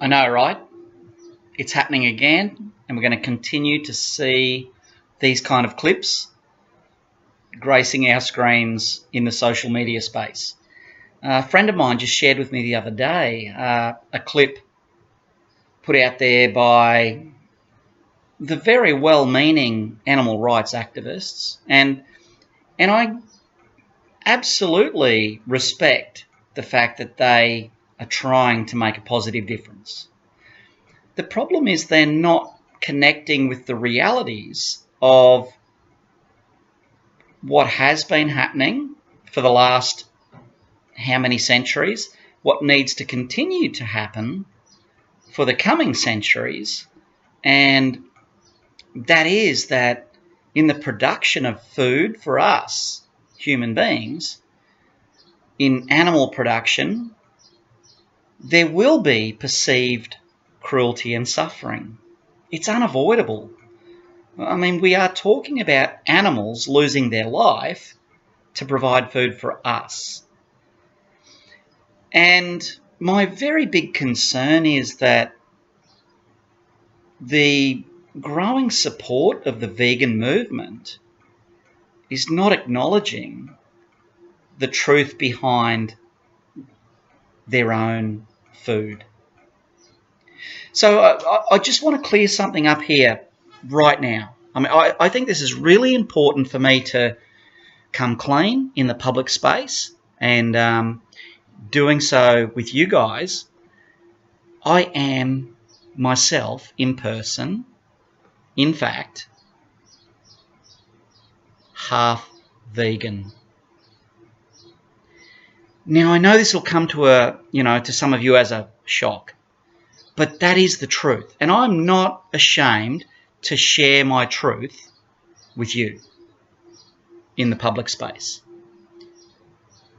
I know, right? It's happening again, and we're going to continue to see these kind of clips gracing our screens in the social media space. A friend of mine just shared with me the other day a clip put out there by the very well-meaning animal rights activists, and I absolutely respect the fact that they are trying to make a positive difference. The problem is they're not connecting with the realities of what has been happening for the last how many centuries, what needs to continue to happen for the coming centuries, and that is that in the production of food for us, human beings, in animal production, there will be perceived cruelty and suffering. It's unavoidable. I mean, we are talking about animals losing their life to provide food for us. And my very big concern is that the growing support of the vegan movement is not acknowledging the truth behind their own food. So I just want to clear something up here right now. I mean, I think this is really important for me to come clean in the public space, and doing so with you guys. I am myself in person, in fact, half vegan. Now, I know this will come to to some of you as a shock, but that is the truth. And I'm not ashamed to share my truth with you in the public space,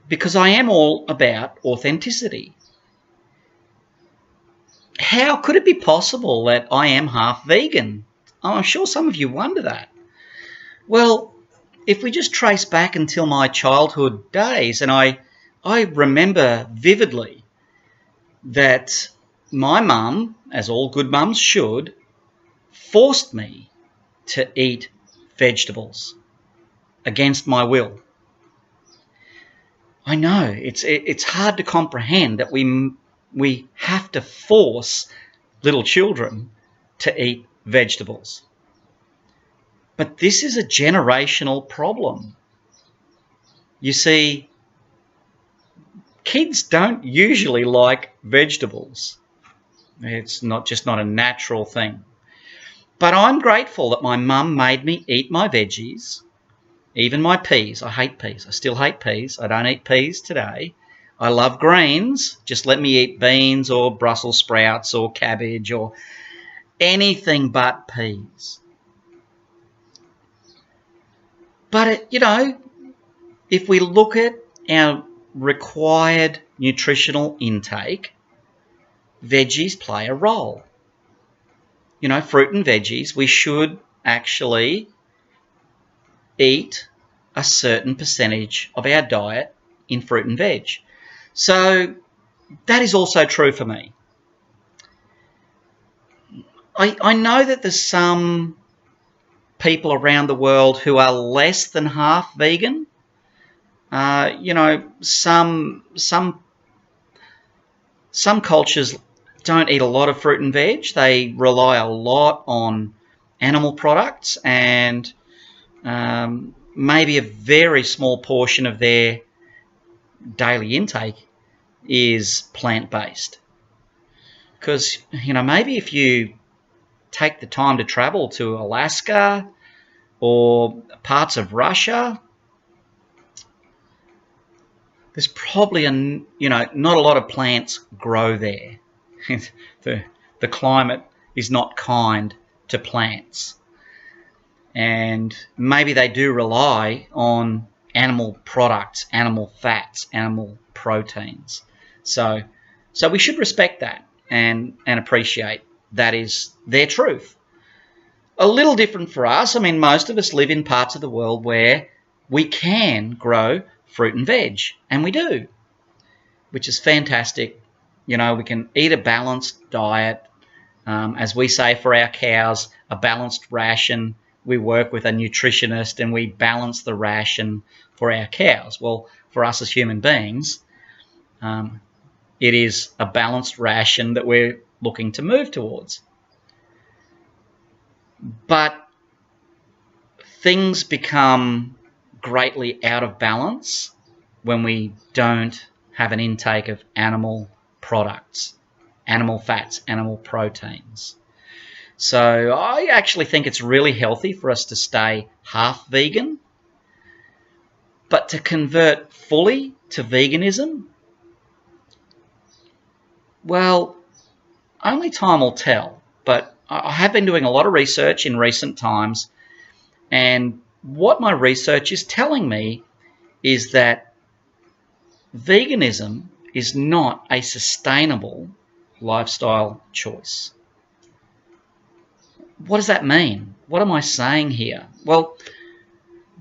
because I am all about authenticity. How could it be possible that I am half vegan? I'm sure some of you wonder that. Well, if we just trace back until my childhood days, and I remember vividly that my mum, as all good mums should, forced me to eat vegetables against my will. I know it's hard to comprehend that we have to force little children to eat vegetables. But this is a generational problem. You see, kids don't usually like vegetables. It's not a natural thing. But I'm grateful that my mum made me eat my veggies, even my peas. I hate peas. I still hate peas. I don't eat peas today. I love greens. Just let me eat beans or Brussels sprouts or cabbage or anything but peas. But, if we look at our required nutritional intake, veggies play a role. Fruit and veggies, we should actually eat a certain percentage of our diet in fruit and veg. So that is also true for me. I know that there's some people around the world who are less than half vegan. Some cultures don't eat a lot of fruit and veg. They rely a lot on animal products, and maybe a very small portion of their daily intake is plant-based. Because, maybe if you take the time to travel to Alaska or parts of Russia, there's probably not a lot of plants grow there. The climate is not kind to plants, and maybe they do rely on animal products, animal fats, animal proteins. So we should respect that and appreciate that is their truth. A little different for us. I mean, most of us live in parts of the world where we can grow fruit and veg, and we do, which is fantastic You know, we can eat a balanced diet. As we say for our cows, a balanced ration. We work with a nutritionist and we balance the ration for our cows. Well, for us as human beings, it is a balanced ration that we're looking to move towards. But things become greatly out of balance when we don't have an intake of animal products, animal fats, animal proteins. So I actually think it's really healthy for us to stay half vegan, but to convert fully to veganism, well, only time will tell. But I have been doing a lot of research in recent times, and what my research is telling me is that veganism is not a sustainable lifestyle choice. What does that mean? What am I saying here? Well,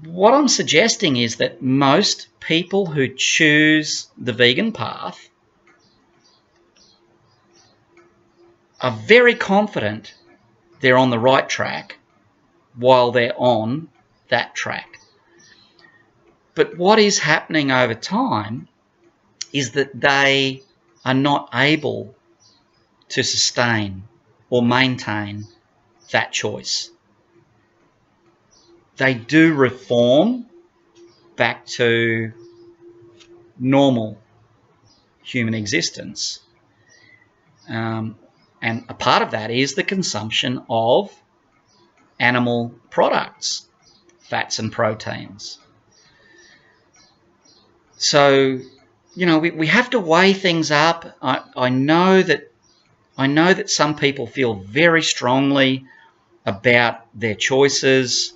what I'm suggesting is that most people who choose the vegan path are very confident they're on the right track while they're on that track. But what is happening over time is that they are not able to sustain or maintain that choice. They do reform back to normal human existence. And a part of that is the consumption of animal products, fats and proteins. So, you know, we have to weigh things up. I know that some people feel very strongly about their choices,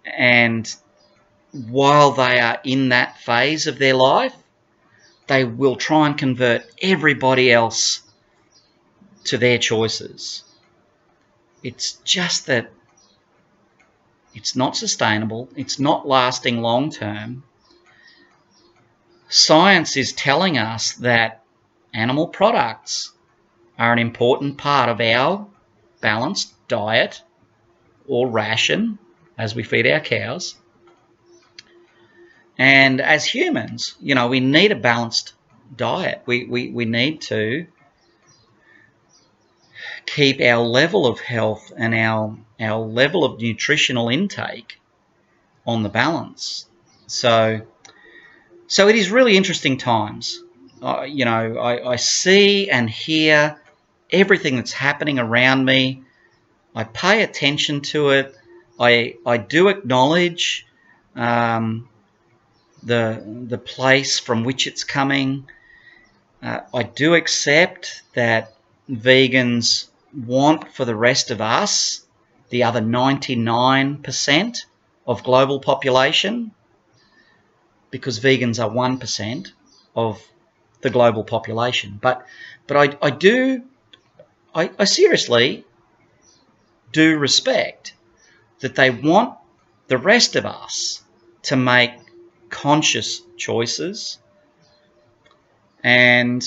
and while they are in that phase of their life, they will try and convert everybody else to their choices. It's just that it's not sustainable. It's not lasting long term. Science is telling us that animal products are an important part of our balanced diet or ration as we feed our cows. And as humans, you know, we need a balanced diet. We need to keep our level of health and our level of nutritional intake on the balance. So it is really interesting times. You know, I see and hear everything that's happening around me. I pay attention to it. I do acknowledge the place from which it's coming. I do accept that vegans want for the rest of us, the other 99% of global population, because vegans are 1% of the global population. But I seriously do respect that they want the rest of us to make conscious choices, and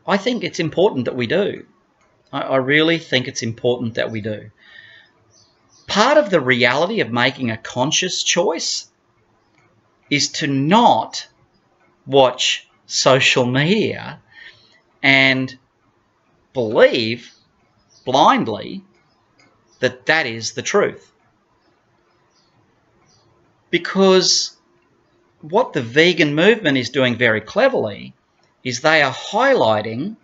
I think it's important that we do. I really think it's important that we do. Part of the reality of making a conscious choice is to not watch social media and believe blindly that that is the truth. Because what the vegan movement is doing very cleverly is they are highlighting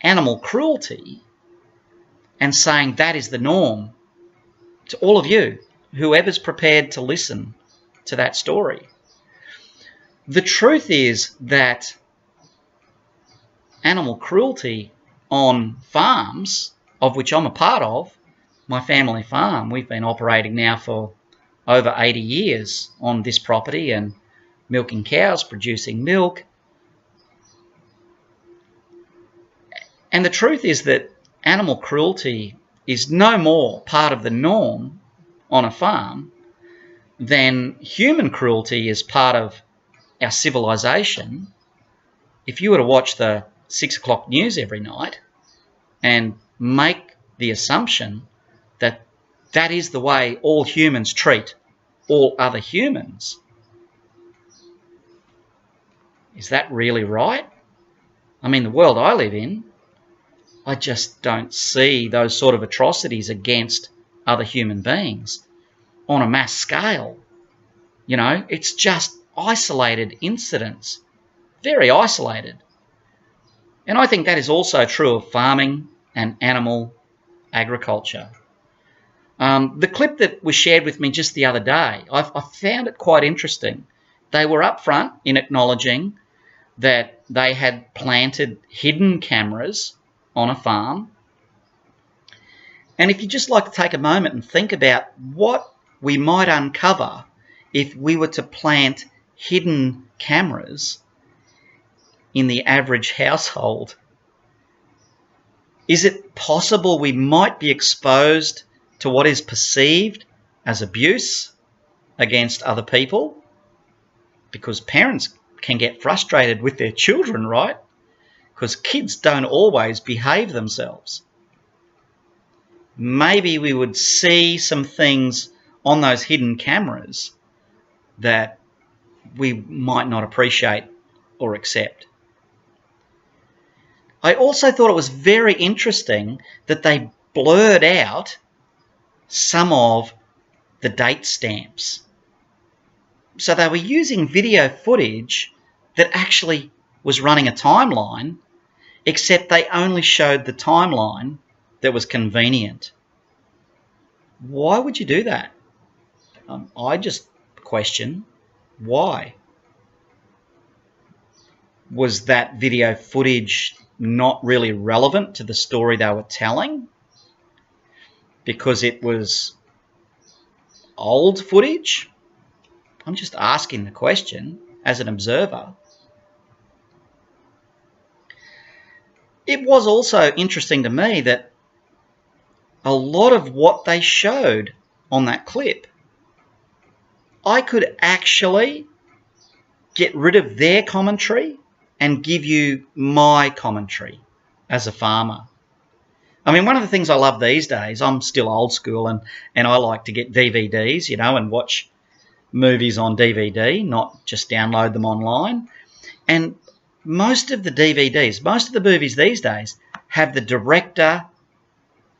animal cruelty and saying that is the norm to all of you, whoever's prepared to listen to that story. The truth is that animal cruelty on farms, of which I'm a part of, my family farm, we've been operating now for over 80 years on this property and milking cows, producing milk. And the truth is that animal cruelty is no more part of the norm on a farm than human cruelty is part of our civilization if you were to watch the 6 o'clock news every night and make the assumption that that is the way all humans treat all other humans, is that really right? I mean, the world I live in, I just don't see those sort of atrocities against other human beings on a mass scale. You know, it's just isolated incidents, very isolated. And I think that is also true of farming and animal agriculture. The clip that was shared with me just the other day, I found it quite interesting. They were upfront in acknowledging that they had planted hidden cameras on a farm. And if you'd just like to take a moment and think about what we might uncover if we were to plant hidden cameras in the average household. Is it possible we might be exposed to what is perceived as abuse against other people? Because parents can get frustrated with their children, right? Because kids don't always behave themselves. Maybe we would see some things on those hidden cameras that we might not appreciate or accept. I also thought it was very interesting that they blurred out some of the date stamps. So they were using video footage that actually was running a timeline, except they only showed the timeline that was convenient. Why would you do that? I just question why. Was that video footage not really relevant to the story they were telling? Because it was old footage? I'm just asking the question as an observer. It was also interesting to me that a lot of what they showed on that clip, I could actually get rid of their commentary and give you my commentary as a farmer. I mean, one of the things I love these days, I'm still old school and I like to get DVDs, you know, and watch movies on DVD, not just download them online. And most of the DVDs, most of the movies these days have the director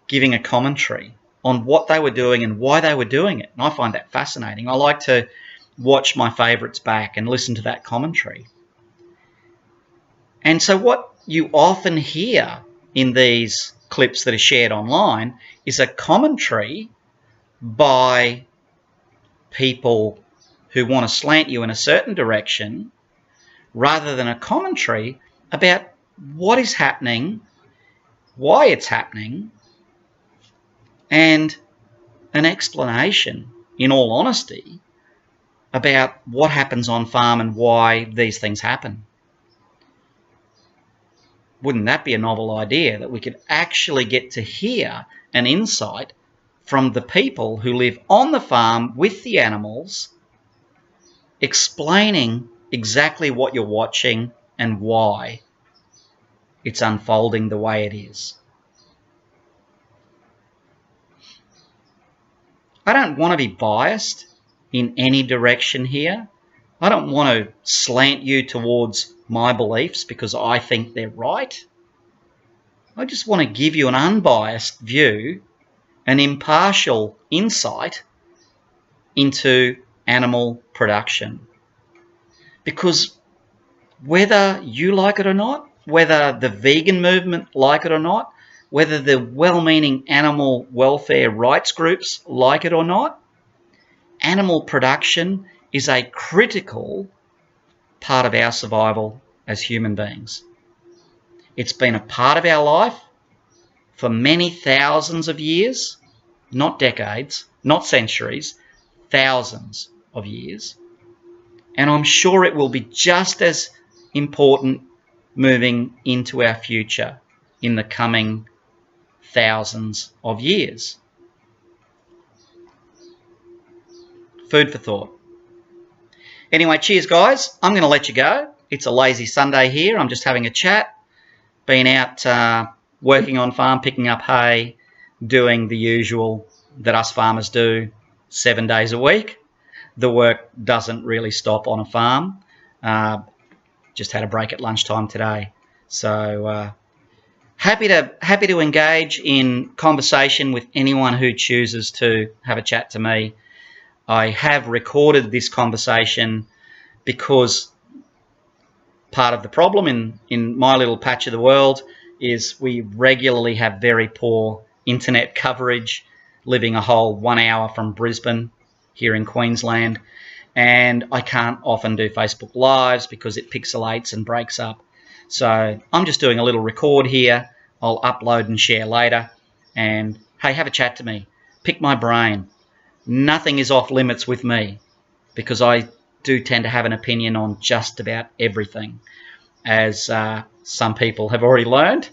giving a commentary on what they were doing and why they were doing it. And I find that fascinating. I like to watch my favourites back and listen to that commentary. And so what you often hear in these clips that are shared online is a commentary by people who want to slant you in a certain direction rather than a commentary about what is happening, why it's happening, and an explanation, in all honesty, about what happens on farm and why these things happen. Wouldn't that be a novel idea, that we could actually get to hear an insight from the people who live on the farm with the animals, explaining exactly what you're watching and why it's unfolding the way it is? I don't want to be biased in any direction here. I don't want to slant you towards my beliefs because I think they're right. I just want to give you an unbiased view, an impartial insight into animal production. Because whether you like it or not, whether the vegan movement like it or not, whether the well-meaning animal welfare rights groups like it or not, animal production is a critical part of our survival as human beings. It's been a part of our life for many thousands of years, not decades, not centuries, thousands of years. And I'm sure it will be just as important moving into our future in the coming thousands of years. Food for thought. Anyway, cheers guys. I'm going to let you go It's a lazy Sunday here. I'm just having a chat. Been out working on farm, picking up hay, doing the usual that us farmers do 7 days a week. The work doesn't really stop on a farm. Just had a break at lunchtime today. So happy to engage in conversation with anyone who chooses to have a chat to me. I have recorded this conversation because part of the problem in my little patch of the world is we regularly have very poor internet coverage, living a whole 1 hour from Brisbane here in Queensland, and I can't often do Facebook Lives because it pixelates and breaks up. So I'm just doing a little record here. I'll upload and share later, and hey, have a chat to me. Pick my brain. Nothing is off limits with me because I do tend to have an opinion on just about everything, as some people have already learned.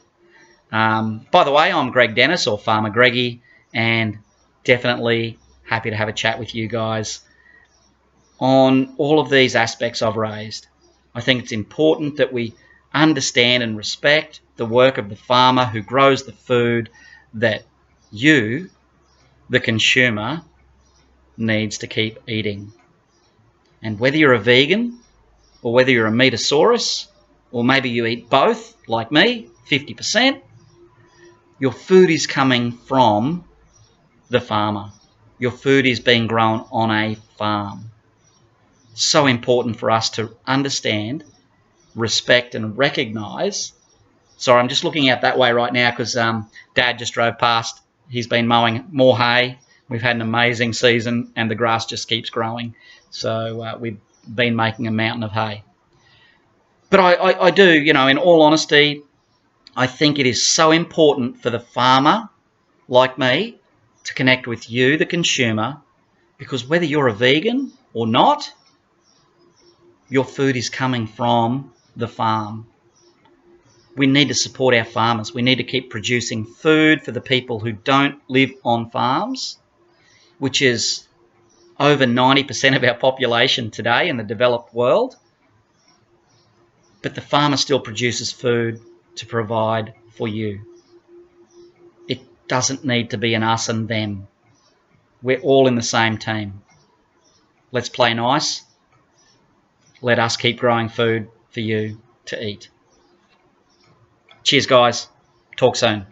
By the way, I'm Greg Dennis, or Farmer Greggy, and definitely happy to have a chat with you guys on all of these aspects I've raised. I think it's important that we understand and respect the work of the farmer who grows the food that you, the consumer, needs to keep eating. And whether you're a vegan, or whether you're a Metasaurus, or maybe you eat both, like me, 50%, your food is coming from the farmer. Your food is being grown on a farm. So important for us to understand, respect, and recognise. Sorry, I'm just looking out that way right now because Dad just drove past. He's been mowing more hay. We've had an amazing season and the grass just keeps growing. So we've been making a mountain of hay. But I do, you know, in all honesty, I think it is so important for the farmer, like me, to connect with you, the consumer, because whether you're a vegan or not, your food is coming from the farm. We need to support our farmers. We need to keep producing food for the people who don't live on farms, which is over 90% of our population today in the developed world. But the farmer still produces food to provide for you. It doesn't need to be an us and them. We're all in the same team. Let's play nice. Let us keep growing food for you to eat. Cheers, guys. Talk soon.